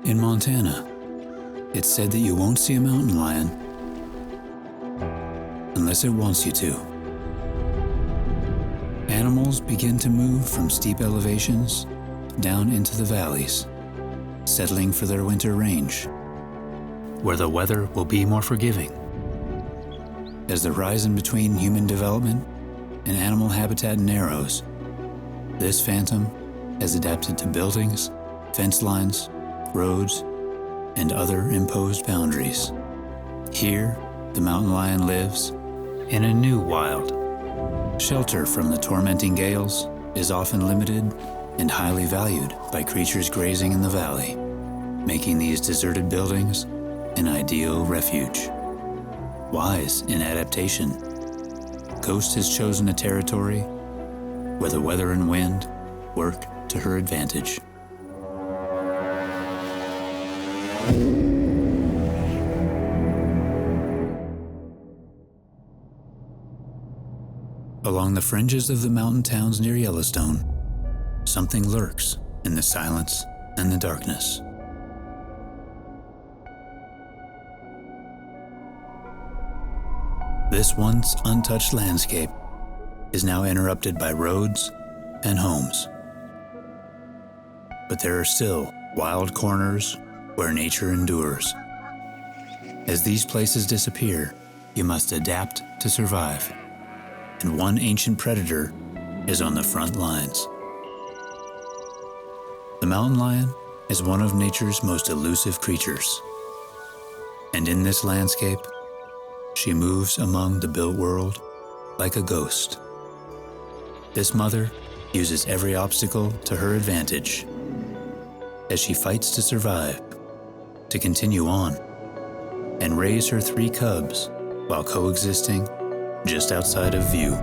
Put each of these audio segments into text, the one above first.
In Montana, it's said that you won't see a mountain lion unless it wants you to. Animals begin to move from steep elevations down into the valleys, settling for their winter range, where the weather will be more forgiving. As the horizon between human development and animal habitat narrows, this phantom has adapted to buildings, fence lines, roads, and other imposed boundaries. Here, the mountain lion lives in a new wild. Shelter from the tormenting gales is often limited and highly valued by creatures grazing in the valley, making these deserted buildings an ideal refuge. Wise in adaptation, Ghost has chosen a territory where the weather and wind work to her advantage. Along the fringes of the mountain towns near Yellowstone, something lurks in the silence and the darkness. This once untouched landscape is now interrupted by roads and homes. But there are still wild corners where nature endures. As these places disappear, you must adapt to survive. And one ancient predator is on the front lines. The mountain lion is one of nature's most elusive creatures. And in this landscape, she moves among the built world like a ghost. This mother uses every obstacle to her advantage as she fights to survive, to continue on, and raise her 3 cubs while coexisting just outside of view.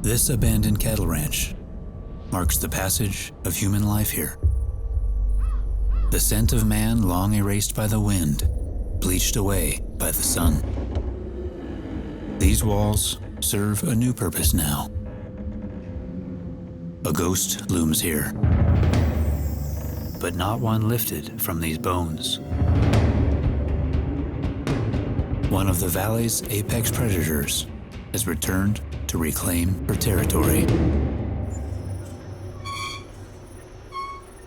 This abandoned cattle ranch marks the passage of human life here. The scent of man long erased by the wind, bleached away by the sun. These walls serve a new purpose now. A ghost looms here, but not one lifted from these bones. One of the valley's apex predators has returned to reclaim her territory.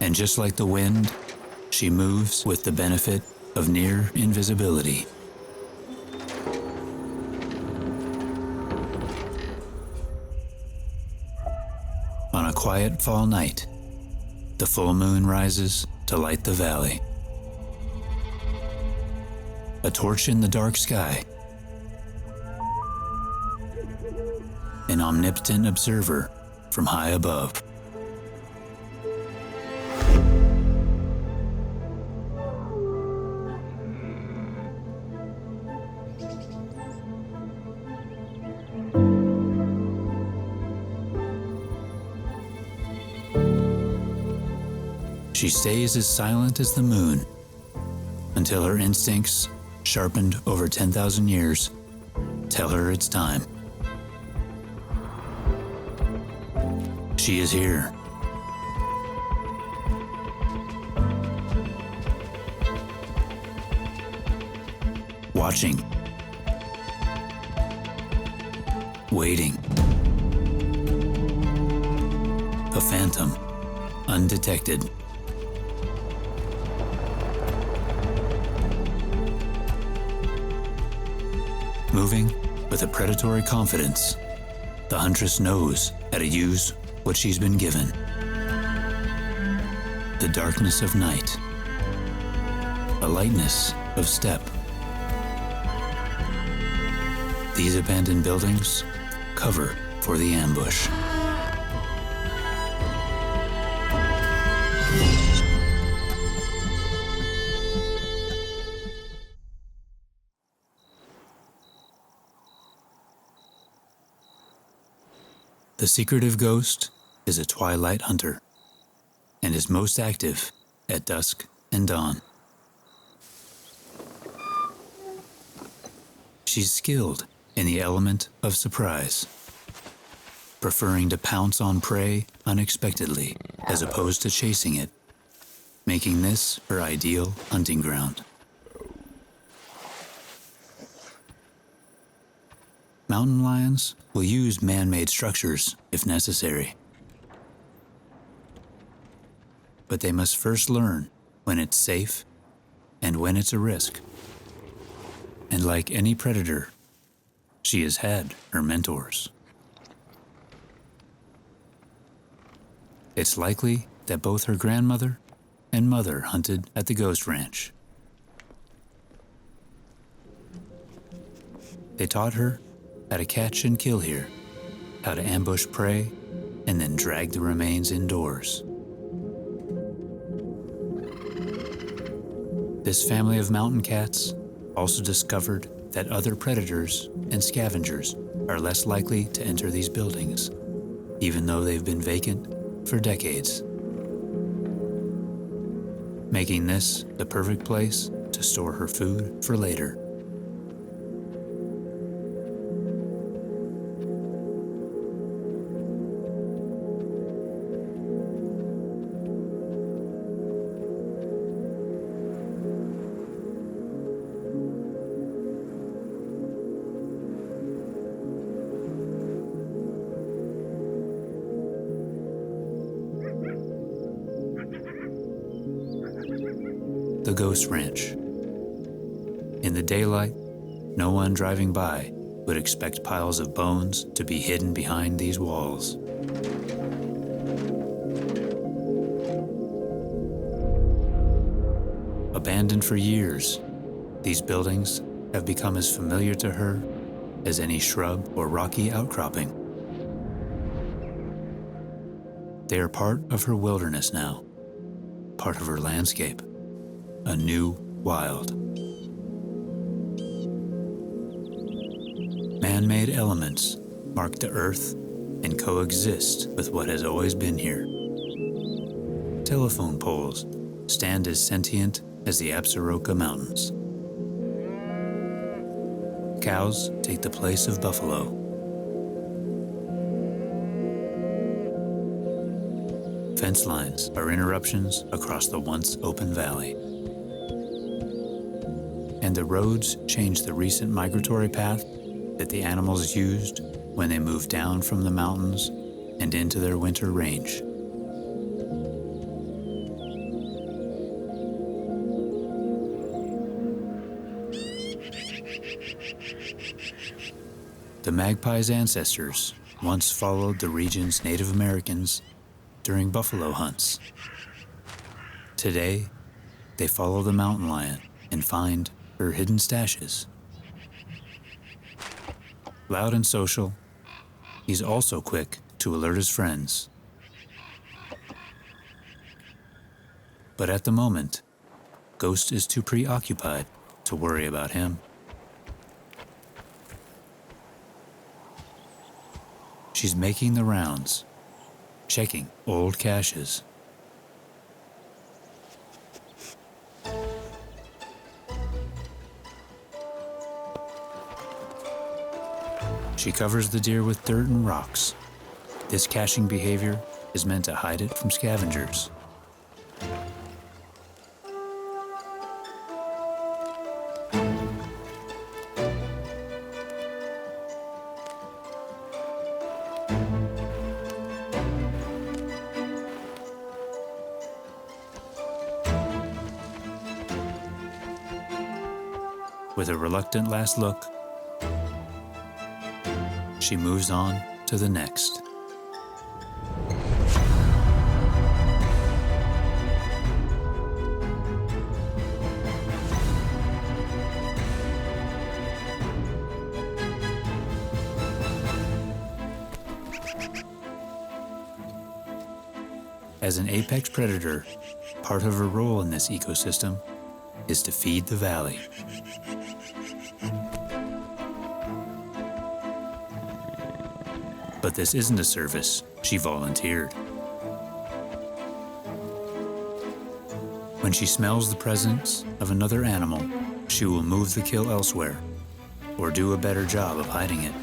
And just like the wind, she moves with the benefit of near invisibility. On a quiet fall night, the full moon rises to light the valley. A torch in the dark sky, an omnipotent observer from high above. She stays as silent as the moon until her instincts, sharpened over 10,000 years, tell her it's time. She is here. Watching. Waiting. A phantom, undetected. Moving with a predatory confidence, the huntress knows how to use what she's been given. the darkness of night, a lightness of step. These abandoned buildings cover for the ambush. The secretive ghost is a twilight hunter and is most active at dusk and dawn. She's skilled in the element of surprise, preferring to pounce on prey unexpectedly as opposed to chasing it, making this her ideal hunting ground. Mountain lions will use man-made structures if necessary. But they must first learn when it's safe and when it's a risk. And like any predator, she has had her mentors. It's likely that both her grandmother and mother hunted at the Ghost Ranch. They taught her how to catch and kill here, how to ambush prey, and then drag the remains indoors. This family of mountain cats also discovered that other predators and scavengers are less likely to enter these buildings, even though they've been vacant for decades, making this the perfect place to store her food for later. The Ghost Ranch. In the daylight, no one driving by would expect piles of bones to be hidden behind these walls. Abandoned for years, these buildings have become as familiar to her as any shrub or rocky outcropping. They are part of her wilderness now, part of her landscape. A new wild. Man-made elements mark the earth and coexist with what has always been here. Telephone poles stand as sentient as the Absaroka Mountains. Cows take the place of buffalo. Fence lines are interruptions across the once open valley. And the roads change the recent migratory path that the animals used when they moved down from the mountains and into their winter range. The magpie's ancestors once followed the region's Native Americans during buffalo hunts. Today, they follow the mountain lion and find her hidden stashes. Loud and social, he's also quick to alert his friends. But at the moment, Ghost is too preoccupied to worry about him. She's making the rounds, checking old caches. She covers the deer with dirt and rocks. This caching behavior is meant to hide it from scavengers. With a reluctant last look, she moves on to the next. As an apex predator, part of her role in this ecosystem is to feed the valley. But this isn't a service she volunteered. When she smells the presence of another animal, she will move the kill elsewhere or do a better job of hiding it.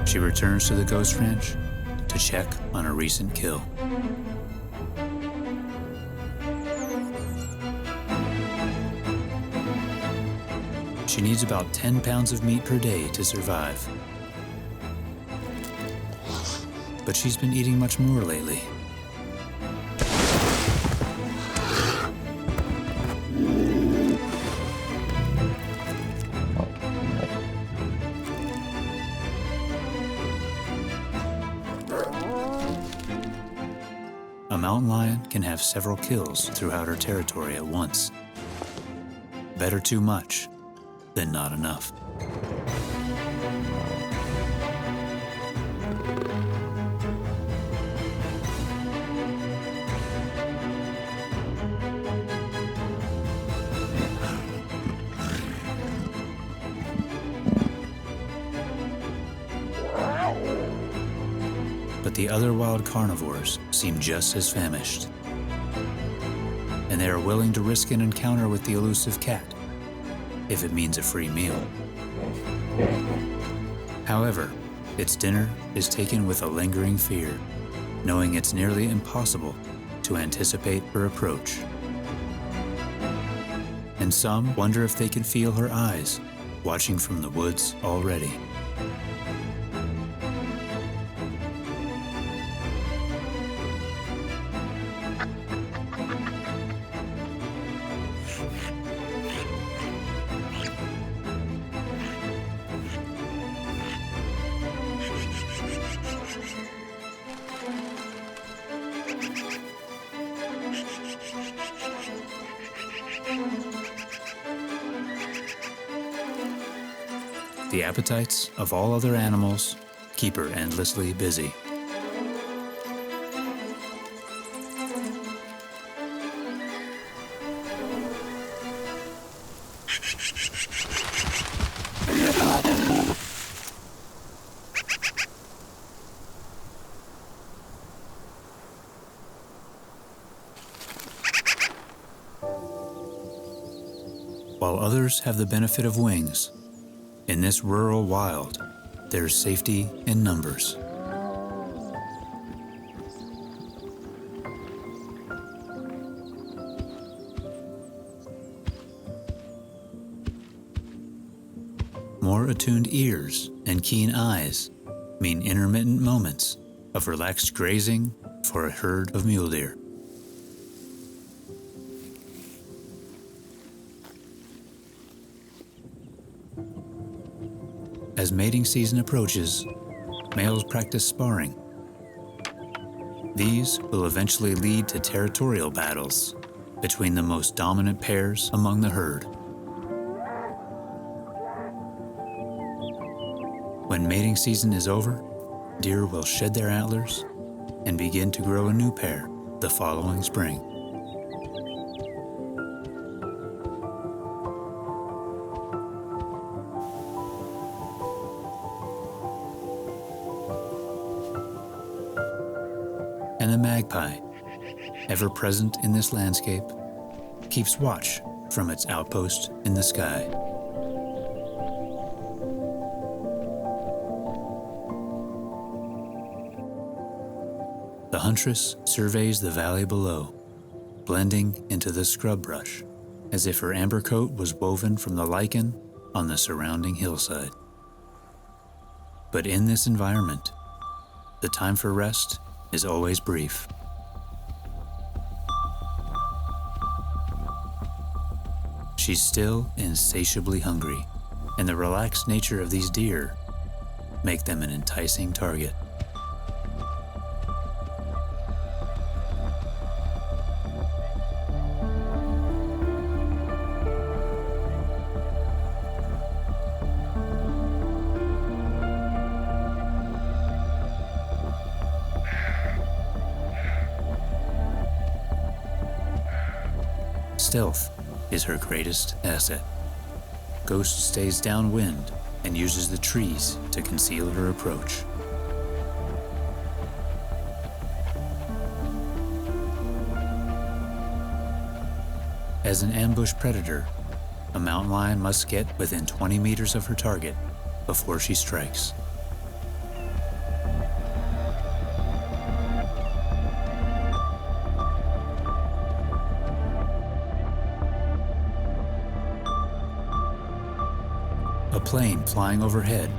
She returns to the Ghost Ranch to check on a recent kill. She needs about 10 pounds of meat per day to survive. But she's been eating much more lately. A mountain lion can have several kills throughout her territory at once. Better too much than not enough. But the other wild carnivores seem just as famished, and they are willing to risk an encounter with the elusive cat if it means a free meal. However, its dinner is taken with a lingering fear, knowing it's nearly impossible to anticipate her approach. And some wonder if they can feel her eyes watching from the woods already. The appetites of all other animals keep her endlessly busy. While others have the benefit of wings, in this rural wild, there's safety in numbers. More attuned ears and keen eyes mean intermittent moments of relaxed grazing for a herd of mule deer. As mating season approaches, males practice sparring. These will eventually lead to territorial battles between the most dominant pairs among the herd. When mating season is over, deer will shed their antlers and begin to grow a new pair the following spring. And the magpie, ever present in this landscape, keeps watch from its outpost in the sky. The huntress surveys the valley below, blending into the scrub brush, as if her amber coat was woven from the lichen on the surrounding hillside. But in this environment, the time for rest is always brief. She's still insatiably hungry, and the relaxed nature of these deer make them an enticing target. stealth is her greatest asset. Ghost stays downwind and uses the trees to conceal her approach. As an ambush predator, a mountain lion must get within 20 meters of her target before she strikes. A plane flying overhead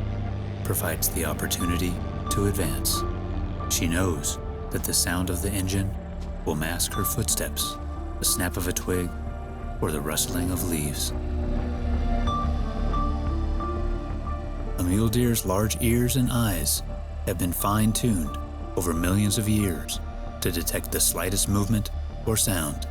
provides the opportunity to advance. She knows that the sound of the engine will mask her footsteps, the snap of a twig, or the rustling of leaves. A mule deer's large ears and eyes have been fine-tuned over millions of years to detect the slightest movement or sound.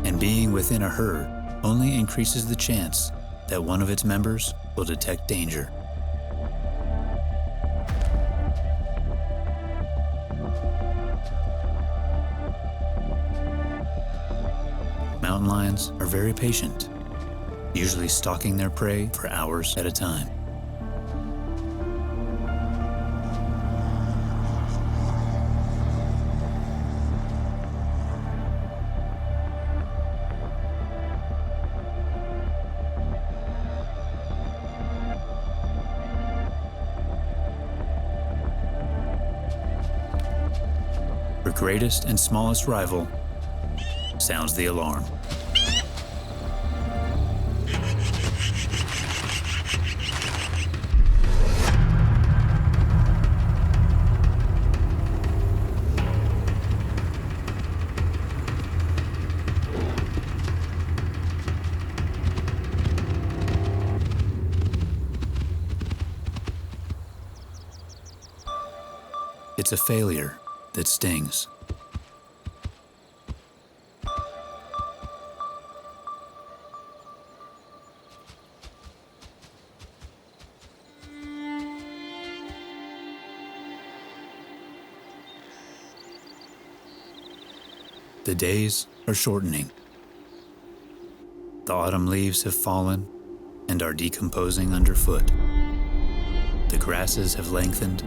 And being within a herd only increases the chance that one of its members will detect danger. Mountain lions are very patient, usually stalking their prey for hours at a time. Her greatest and smallest rival sounds the alarm. It's a failure that stings. The days are shortening. The autumn leaves have fallen and are decomposing underfoot. The grasses have lengthened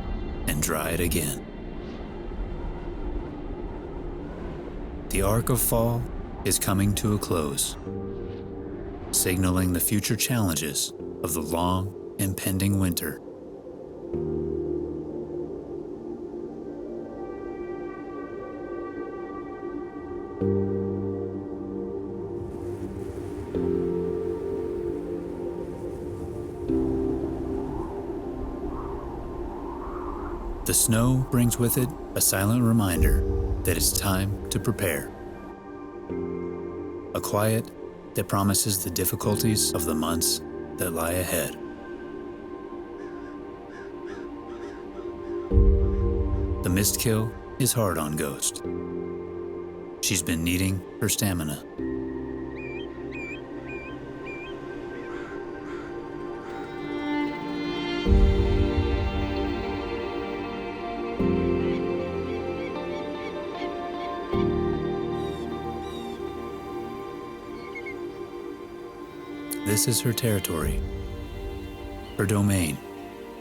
and dried again. The arc of fall is coming to a close, signaling the future challenges of the long, impending winter. The snow brings with it a silent reminder that it's time to prepare. A quiet that promises the difficulties of the months that lie ahead. The mist kill is hard on Ghost. She's been needing her stamina. This is her territory, her domain,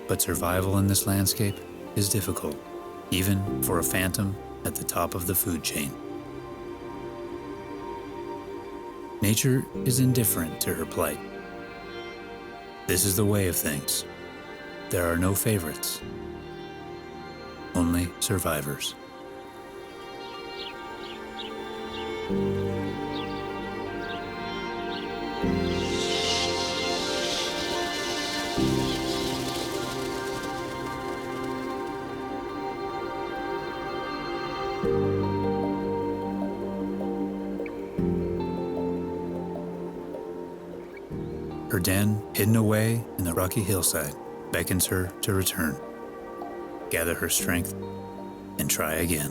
but survival in this landscape is difficult, even for a phantom at the top of the food chain. Nature is indifferent to her plight. This is the way of things. There are no favorites, only survivors. Her den, hidden away in the rocky hillside, beckons her to return, gather her strength, and try again.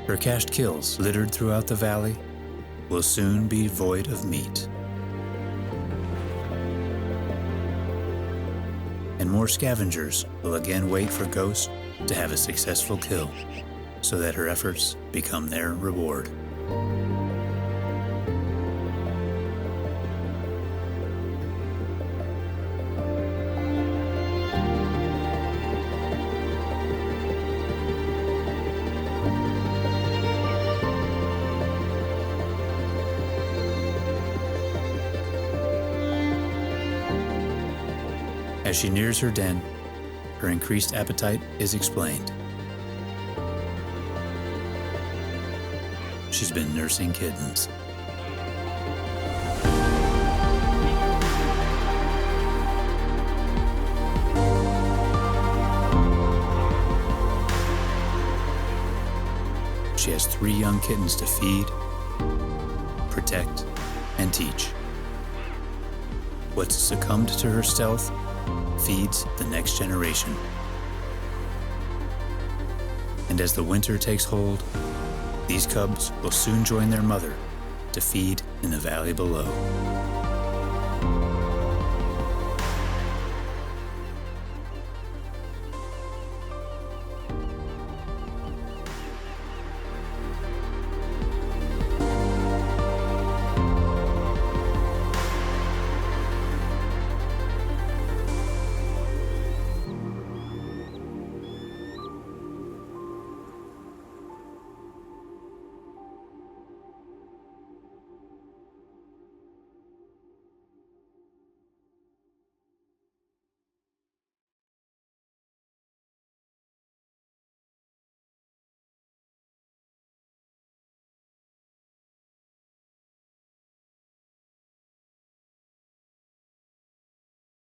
Her cached kills littered throughout the valley will soon be void of meat. And more scavengers will again wait for Ghost to have a successful kill, so that her efforts become their reward. As she nears her den, her increased appetite is explained. She's been nursing kittens. She has 3 young kittens to feed, protect, and teach. What's succumbed to her stealth feeds the next generation. And as the winter takes hold, these cubs will soon join their mother to feed in the valley below.